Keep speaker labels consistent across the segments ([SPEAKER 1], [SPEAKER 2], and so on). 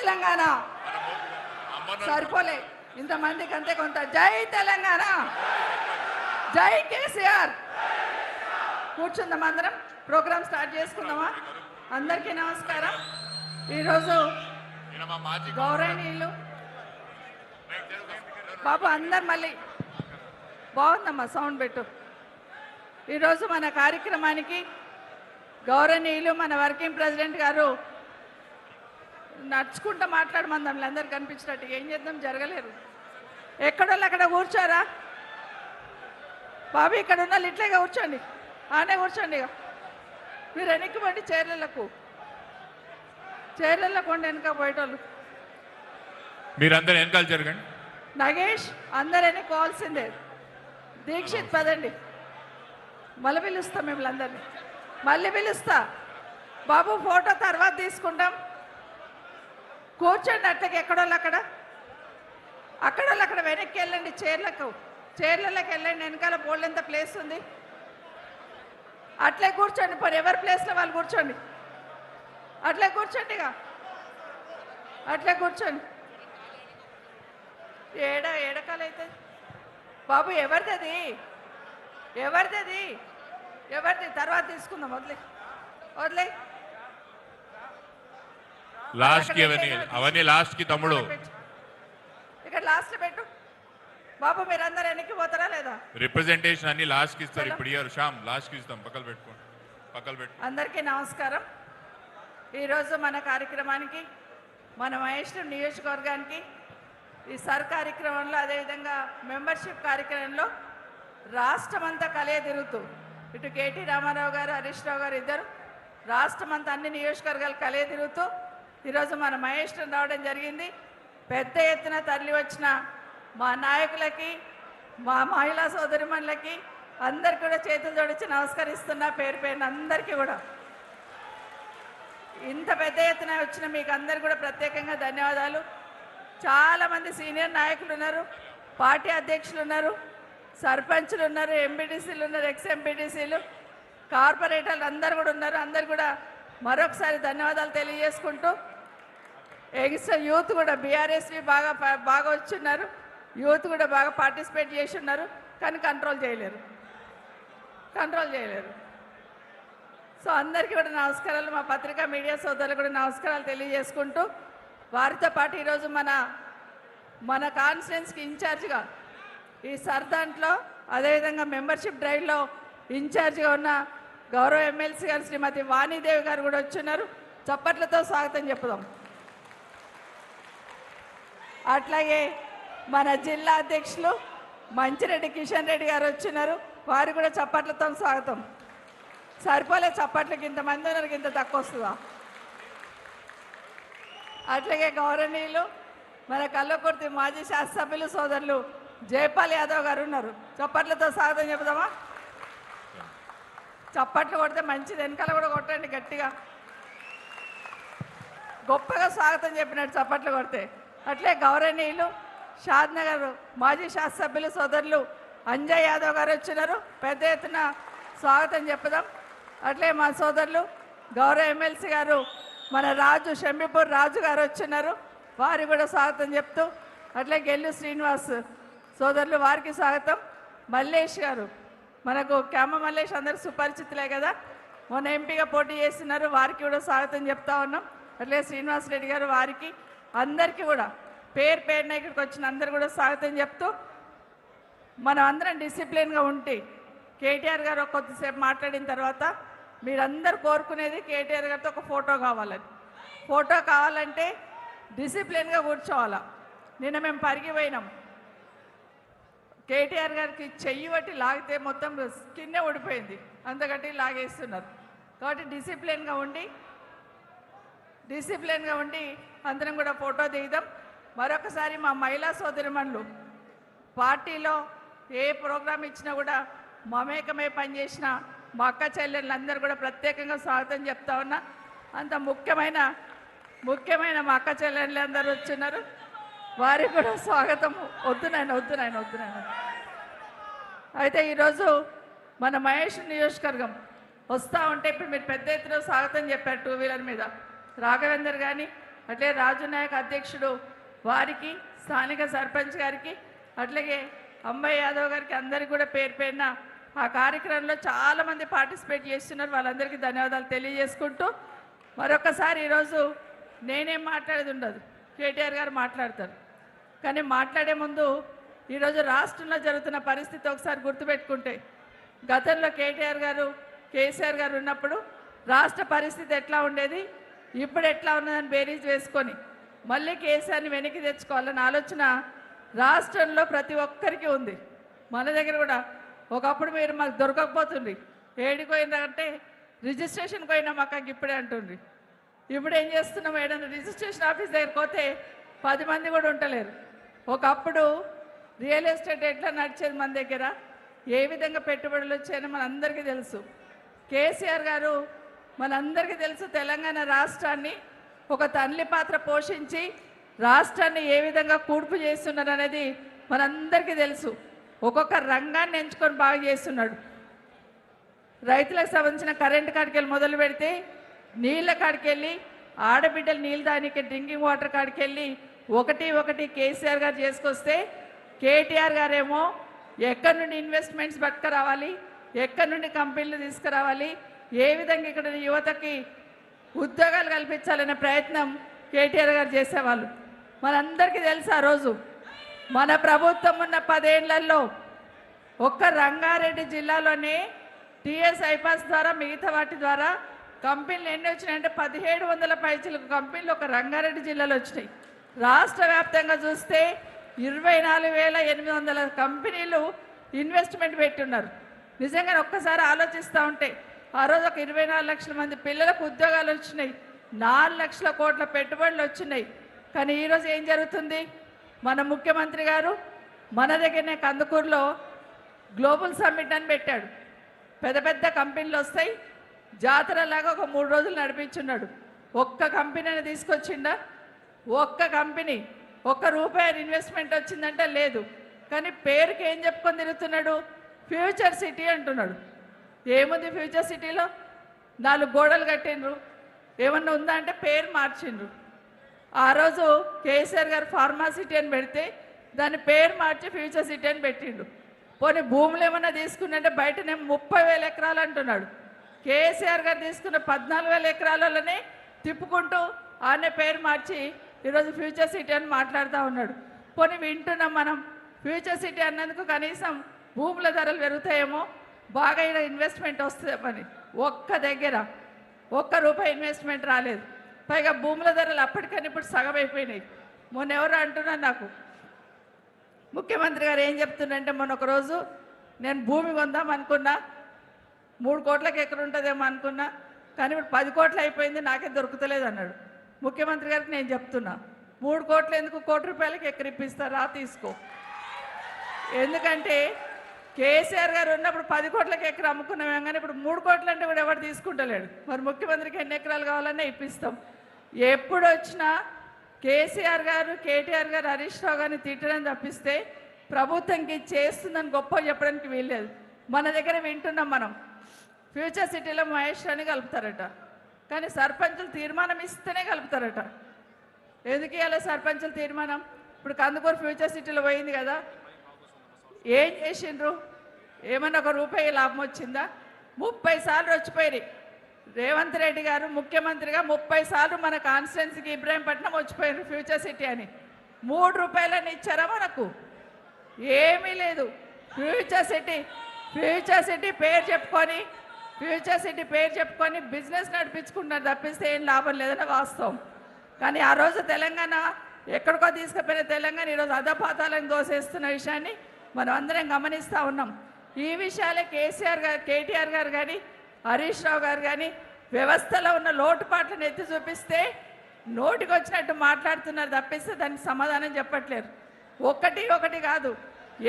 [SPEAKER 1] తెలంగాణ. సరిపోలే ఇంతమందికి అంతే కొంత. జై తెలంగాణ, జై కేసీఆర్. కూర్చుందాం అందరం, ప్రోగ్రామ్ స్టార్ట్ చేసుకుందామా? అందరికీ నమస్కారం. ఈరోజు గౌరవనీయులు బాబు అందరు మళ్ళీ బాగుందమ్మా, సౌండ్ పెట్టు. ఈరోజు మన కార్యక్రమానికి గౌరవనీయులు మన వర్కింగ్ ప్రెసిడెంట్ గారు నడుచుకుంటూ మాట్లాడమందాం అందరు కనిపించినట్టు. ఏం చేద్దాం, జరగలేరు. ఎక్కడోళ్ళు అక్కడ కూర్చోరా బాబు, ఇక్కడ ఉన్న వాళ్ళు ఇట్లాగే కూర్చోండి, ఆనే కూర్చోండి. ఇక మీరు వెనక్కి పండి చైర్లకు ఉండి వెనక పోయేటోళ్ళు
[SPEAKER 2] మీరందరూ వెనకాల జరగండి.
[SPEAKER 1] నగేష్ అందరు వెనక్కోవాల్సిందే. దీక్షిత్ పదండి, మళ్ళీ పిలుస్తా మిమ్మల్ని అందరినీ, మళ్ళీ పిలుస్తా బాబు. ఫోటో తర్వాత తీసుకుంటాం. కూర్చోండి అట్లకి, ఎక్కడోళ్ళు అక్కడ వెనక్కి వెళ్ళండి. చైర్లలోకి వెళ్ళండి, వెనకాల బోల్డ్ ఎంత ప్లేస్ ఉంది. అట్లే కూర్చోండి, పోనీ ఎవరి ప్లేస్లో వాళ్ళు కూర్చోండి. అట్లే కూర్చోండి, ఇక అట్లే కూర్చోండి. ఏడకాలైతే బాబు ఎవరిది తర్వాత తీసుకుందాం. వదిలే
[SPEAKER 2] లాస్ట్ కి అవన్నీ లాస్ట్ కి తమ్ముడు
[SPEAKER 1] ఇక్కడ లాస్ట్ పెట్టు బాబు. మీరందరూ వెనక్కి పోతారా లేదా?
[SPEAKER 2] రిప్రజెంటేషన్ అన్ని లాస్ట్ కి ఇస్తారు. ఇప్పుడు ఇయర్ శ్యామ్ లాస్ట్ కి ఇస్తాం. పక్కన పెట్టు.
[SPEAKER 1] అందరికీ నమస్కారం. ఈరోజు మన కార్యక్రమానికి, మన మహేశ్వరం నియోజకవర్గానికి ఈ సర్ కార్యక్రమంలో, అదేవిధంగా మెంబర్షిప్ కార్యక్రమంలో రాష్ట్రమంతా కలియ తిరుగుతూ, ఇటు కేటీ రామారావు గారు, హరీష్ రావు గారు ఇద్దరు రాష్ట్రమంతా అన్ని నియోజకవర్గాలు కలియ తిరుగుతూ ఈరోజు మన మహేశ్వరం రావడం జరిగింది. పెద్ద ఎత్తున తరలి వచ్చిన మా నాయకులకి, మా మహిళా సోదరిమణులకి అందరికీ కూడా చేతులు జోడించి నమస్కరిస్తున్నా, పేరు పేరున అందరికీ కూడా. ఇంత పెద్ద ఎత్తున వచ్చిన మీకు అందరు కూడా ప్రత్యేకంగా ధన్యవాదాలు. చాలామంది సీనియర్ నాయకులు ఉన్నారు, పార్టీ అధ్యక్షులు ఉన్నారు, సర్పంచులు ఉన్నారు, ఎంపీటీసీలు ఉన్నారు, ఎక్స్ ఎంపీటీసీలు, కార్పొరేటర్లు అందరు కూడా ఉన్నారు. అందరు కూడా మరొకసారి ధన్యవాదాలు తెలియజేసుకుంటూ, యంగ్స్టర్ యూత్ కూడా బీఆర్ఎస్వి బాగా వచ్చున్నారు. యూత్ కూడా బాగా పార్టిసిపేట్ చేసి ఉన్నారు, కానీ కంట్రోల్ చేయలేరు. సో అందరికీ కూడా నమస్కారాలు. మా పత్రికా మీడియా సోదరులు కూడా నమస్కారాలు తెలియజేసుకుంటూ, వారితో పాటు ఈరోజు మన కాన్స్టిట్యున్సీకి ఇన్ఛార్జ్గా ఈ సర్ దాంట్లో, అదేవిధంగా మెంబర్షిప్ డ్రైవ్లో ఇన్ఛార్జ్గా ఉన్న గౌరవ ఎమ్మెల్సీ గారు శ్రీమతి వాణీదేవి గారు కూడా వచ్చున్నారు. చప్పట్లతో స్వాగతం చెప్పుదాం. అట్లాగే మన జిల్లా అధ్యక్షులు మంచిరెడ్డి కిషన్ రెడ్డి గారు వచ్చినారు, వారు కూడా చప్పట్లతో స్వాగతం. సరిపోలే చప్పట్లకి, ఇంతమంది ఉన్నారు, ఇంత తక్కువ వస్తుందా? అట్లాగే గౌరవనీయులు మన కల్లకుర్తి మాజీ శాసనసభ్యులు సోదరులు జయపాల్ యాదవ్ గారు ఉన్నారు. చప్పట్లతో స్వాగతం చెబుదామా? చప్పట్లు కొడితే మంచిది, వెనకాల కూడా కొట్టండి గట్టిగా, గొప్పగా స్వాగతం చెప్పినట్టు చప్పట్లు కొడితే. అట్లే గౌరవనీయులు షాద్నగర్ మాజీ శాసనసభ్యులు సోదరులు అంజయ్ యాదవ్ గారు వచ్చినారు, పెద్ద ఎత్తున స్వాగతం చెప్పుదాం. అట్లే మా సోదరులు గౌరవ ఎమ్మెల్సీ గారు మన షంబీపూర్ రాజు గారు వచ్చినారు, వారికి కూడా స్వాగతం చెప్తూ, అట్లే గెల్లు శ్రీనివాస్ సోదరులు వారికి స్వాగతం. మల్లేష్ గారు, మనకు క్యామ మల్లేష్ అందరికి సుపరిచితులే కదా, మొన్న ఎంపీగా పోటీ చేస్తున్నారు, వారికి కూడా స్వాగతం చెప్తా ఉన్నాం. అట్లే శ్రీనివాస్ రెడ్డి గారు, వారికి అందరికీ కూడా పేరున ఇక్కడికి వచ్చిన అందరు కూడా స్వాగతం చెప్తూ, మనం అందరం డిసిప్లిన్గా ఉంటే, కేటీఆర్ గారు కొద్దిసేపు మాట్లాడిన తర్వాత మీరందరూ కోరుకునేది కేటీఆర్ గారితో ఒక ఫోటో కావాలని. ఫోటో కావాలంటే డిసిప్లిన్గా కూర్చోవాలా. నిన్న మేము పరిగిపోయినాం, కేటీఆర్ గారికి చెయ్యి బట్టి లాగితే మొత్తం స్కిన్నే ఊడిపోయింది, అంతకట్టి లాగేస్తున్నారు. కాబట్టి డిసిప్లిన్గా ఉండి అందరం కూడా ఫోటో దిగుదాం. మరొకసారి మా మహిళా సోదరిమణులు పార్టీలో ఏ ప్రోగ్రాం ఇచ్చినా కూడా మమేకమే పనిచేసిన మా అక్క చెల్లెళ్ళందరూ కూడా ప్రత్యేకంగా స్వాగతం చెప్తా ఉన్నా. అంత ముఖ్యమైన మా అక్క చెల్లెళ్ళందరూ వచ్చినారు, వారికి కూడా స్వాగతం. వద్దు నాయన. అయితే ఈరోజు మన మహేష్ నియోజకవర్గం వస్తూ ఉంటే ఇప్పుడు మీరు పెద్ద ఎత్తున స్వాగతం చెప్పారు. 2 వీలర్ మీద రాఘవేందర్ కానీ అట్లే రాజు నాయక్ అధ్యక్షుడు వారికి, స్థానిక సర్పంచ్ గారికి, అట్లాగే అంబయ్య యాదవ్ గారికి అందరికీ కూడా పేరు పేరున ఆ కార్యక్రమంలో చాలామంది పార్టిసిపేట్ చేస్తున్నారు. వాళ్ళందరికీ ధన్యవాదాలు తెలియజేసుకుంటూ మరొకసారి ఈరోజు నేనేం మాట్లాడేది ఉండదు, కేటీఆర్ గారు మాట్లాడతారు. కానీ మాట్లాడే ముందు ఈరోజు రాష్ట్రంలో జరుగుతున్న పరిస్థితి ఒకసారి గుర్తుపెట్టుకుంటే, గతంలో కేటీఆర్ గారు, కేసీఆర్ గారు ఉన్నప్పుడు రాష్ట్ర పరిస్థితి ఎట్లా ఉండేది, ఇప్పుడు ఎట్లా ఉన్నదని బేరీజ్ వేసుకొని మళ్ళీ కేసీఆర్ని వెనక్కి తెచ్చుకోవాలన్న ఆలోచన రాష్ట్రంలో ప్రతి ఒక్కరికి ఉంది. మన దగ్గర కూడా ఒకప్పుడు మీరు మాకు దొరకకపోతుంది, ఏడికి పోయిందంటే రిజిస్ట్రేషన్కి పోయినా మాకు ఇప్పుడే అంటుంది. ఇప్పుడు ఏం చేస్తున్నాం, ఏదైనా రిజిస్ట్రేషన్ ఆఫీస్ దగ్గరికి పోతే 10 మంది కూడా ఉండలేరు. ఒకప్పుడు రియల్ ఎస్టేట్ ఎట్లా నడిచేది మన దగ్గర, ఏ విధంగా పెట్టుబడులు వచ్చాయని మనందరికీ తెలుసు. కేసీఆర్ గారు మనందరికీ తెలుసు, తెలంగాణ రాష్ట్రాన్ని ఒక తల్లి పాత్ర పోషించి రాష్ట్రాన్ని ఏ విధంగా కూర్పు చేస్తున్నారు అనేది మనందరికీ తెలుసు. ఒక్కొక్క రంగాన్ని ఎంచుకొని బాగా చేస్తున్నాడు. రైతులకు సంబంధించిన కరెంటు కాడికి వెళ్ళి మొదలు పెడితే, నీళ్ళ కాడికి వెళ్ళి, ఆడబిడ్డలు నీళ్ళు దానికి డ్రింకింగ్ వాటర్ కాడికి వెళ్ళి ఒకటి కేసీఆర్ గారు చేసుకొస్తే, కేటీఆర్ గారేమో ఎక్కడి నుండి ఇన్వెస్ట్మెంట్స్ పట్టుకురావాలి, ఎక్కడి నుండి కంపెనీలు తీసుకురావాలి, ఏ విధంగా ఇక్కడ యువతకి ఉద్యోగాలు కల్పించాలనే ప్రయత్నం కేటీఆర్ గారు చేసేవాళ్ళు. మనందరికీ తెలుసు, ఆ రోజు మన ప్రభుత్వం ఉన్న 10 ఏళ్లలో ఒక్క రంగారెడ్డి జిల్లాలోనే టీఎస్ ఐపాస్ ద్వారా, మిగతా వాటి ద్వారా కంపెనీలు ఎన్ని వచ్చినాయంటే 1700 పైచిలకు కంపెనీలు ఒక రంగారెడ్డి జిల్లాలో వచ్చినాయి. రాష్ట్ర వ్యాప్తంగా చూస్తే 24,800 కంపెనీలు ఇన్వెస్ట్మెంట్ పెట్టున్నారు. నిజంగా ఒక్కసారి ఆలోచిస్తూ ఉంటే ఆ రోజు ఒక 24 లక్షల మంది పిల్లలకు ఉద్యోగాలు వచ్చినాయి, 4 లక్షల కోట్ల పెట్టుబడులు వచ్చినాయి. కానీ ఈరోజు ఏం జరుగుతుంది, మన ముఖ్యమంత్రి గారు మన దగ్గరనే కందుకూరులో గ్లోబల్ సమ్మిట్ అని పెట్టాడు. పెద్ద పెద్ద కంపెనీలు వస్తాయి, జాతరలాగా ఒక 3 రోజులు నడిపించున్నాడు. ఒక్క కంపెనీని తీసుకొచ్చిండా, ఒక్క కంపెనీ ₹1 ఇన్వెస్ట్మెంట్ వచ్చిందంటే లేదు. కానీ పేరుకి ఏం చెప్పుకొని తిరుగుతున్నాడు, ఫ్యూచర్ సిటీ అంటున్నాడు. ఏముంది ఫ్యూచర్ సిటీలో, 4 గోడలు కట్టిండ్రు, ఏమన్నా ఉందా అంటే పేరు మార్చిండ్రు. ఆ రోజు కేసీఆర్ గారు ఫార్మా సిటీ అని పెడితే దాని పేరు మార్చి ఫ్యూచర్ సిటీ అని పెట్టిండు. పోనీ భూములు ఏమన్నా తీసుకున్నంటే బయటనే 30,000 ఎకరాలు అంటున్నాడు. కేసీఆర్ గారు తీసుకున్న 14,000 ఎకరాలలోనే తిప్పుకుంటూ ఆనే పేరు మార్చి ఈరోజు ఫ్యూచర్ సిటీ అని మాట్లాడుతూ ఉన్నాడు. పోనీ వింటున్నాం మనం, ఫ్యూచర్ సిటీ అన్నందుకు కనీసం భూముల ధరలు పెరుగుతాయేమో, బాగా ఇక్కడ ఇన్వెస్ట్మెంట్ వస్తుందేమని. ఒక్క దగ్గర ₹1 ఇన్వెస్ట్మెంట్ రాలేదు. పైగా భూముల ధరలు అప్పటికని ఇప్పుడు సగం అయిపోయినాయి. మొన్న ఎవరు అంటున్నారు నాకు, ముఖ్యమంత్రి గారు ఏం చెప్తున్నారంటే, మొన్న ఒకరోజు నేను భూమి కొందాం అనుకున్నా, 3 కోట్లకి ఎక్కడ ఉంటుందేమో అనుకున్నా, కానీ ఇప్పుడు 10 కోట్లు అయిపోయింది, నాకే దొరుకుతలేదు అన్నాడు. ముఖ్యమంత్రి గారికి నేను చెప్తున్నా, 3 కోట్లు ఎందుకు, ₹1,00,00,000 ఎక్కడ ఇప్పిస్తారా తీసుకో. ఎందుకంటే కేసీఆర్ గారు ఉన్నప్పుడు 10 కోట్లకి ఎక్కడ అమ్ముకున్నాం, కానీ ఇప్పుడు 3 కోట్లు అంటే కూడా ఎవరు తీసుకుంటలేడు. మరి ముఖ్యమంత్రికి ఎన్ని ఎకరాలు కావాలన్నా ఇప్పిస్తాం. ఎప్పుడు వచ్చినా కేసీఆర్ గారు, కేటీఆర్ గారు, హరీష్ రావు గారిని తిట్టడం తప్పిస్తే ప్రభుత్వంకి చేస్తుందని గొప్ప చెప్పడానికి వీల్లేదు. మన దగ్గర వింటున్నాం మనం, ఫ్యూచర్ సిటీలో మహేష్ అని కలుపుతారట, కానీ సర్పంచులు తీర్మానం ఇస్తేనే కలుపుతారట. ఎందుకు ఇవ్వాలి సర్పంచులు తీర్మానం? ఇప్పుడు కందుకూరు ఫ్యూచర్ సిటీలో పోయింది కదా, ఏం చేసిండ్రు? ఏమన్నా ₹1 లాభం వచ్చిందా? 30 సార్లు వచ్చిపోయి రేవంత్ రెడ్డి గారు ముఖ్యమంత్రిగా 30 సార్లు మన కాన్స్టిట్యున్సీకి ఇబ్రాహీంపట్నం వచ్చిపోయారు ఫ్యూచర్ సిటీ అని. ₹3 ఇచ్చారా మనకు? ఏమీ లేదు. ఫ్యూచర్ సిటీ పేరు చెప్పుకొని బిజినెస్ నడిపించుకుంటున్నారు తప్పిస్తే ఏం లాభం లేదని వాస్తవం. కానీ ఆ రోజు తెలంగాణ ఎక్కడికో తీసుకుపోయిన తెలంగాణ ఈరోజు అధపాతాలను దోసేస్తున్న విషయాన్ని మనం అందరం గమనిస్తూ ఉన్నాం. ఈ విషయాలే కేటీఆర్ గారు కానీ, హరీష్ రావు గారు కానీ వ్యవస్థలో ఉన్న లోటుపాట్లను ఎత్తి చూపిస్తే నోటికి వచ్చినట్టు మాట్లాడుతున్నారు తప్పిస్తే దానికి సమాధానం చెప్పట్లేరు. ఒకటి కాదు,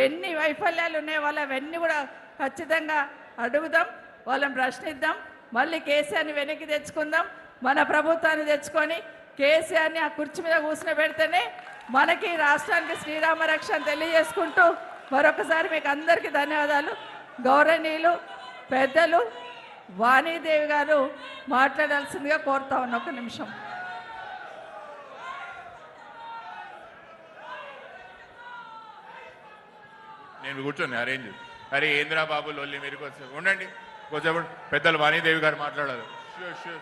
[SPEAKER 1] ఎన్ని వైఫల్యాలు ఉన్నాయో వాళ్ళు అవన్నీ కూడా ఖచ్చితంగా అడుగుదాం, వాళ్ళని ప్రశ్నిద్దాం. మళ్ళీ కేసీఆర్ని వెనక్కి తెచ్చుకుందాం. మన ప్రభుత్వాన్ని తెచ్చుకొని కేసీఆర్ని ఆ కుర్చీ మీద కూర్చుని పెడితేనే మనకి రాష్ట్రానికి శ్రీరామ రక్ష అని తెలియజేసుకుంటూ మరొకసారి మీకు అందరికీ ధన్యవాదాలు. గౌరవనీయులు పెద్దలు వాణీదేవి గారు మాట్లాడాల్సిందిగా కోరుతా ఉన్నా. ఒక నిమిషం.
[SPEAKER 2] నేను కూర్చొని అరేంజ్. అరే ఏంద్రా బాబు లొల్లి మీరు కొంచెం ఉండండి, కొంచెం పెద్దలు వాణీదేవి గారు మాట్లాడారు. Sure sure.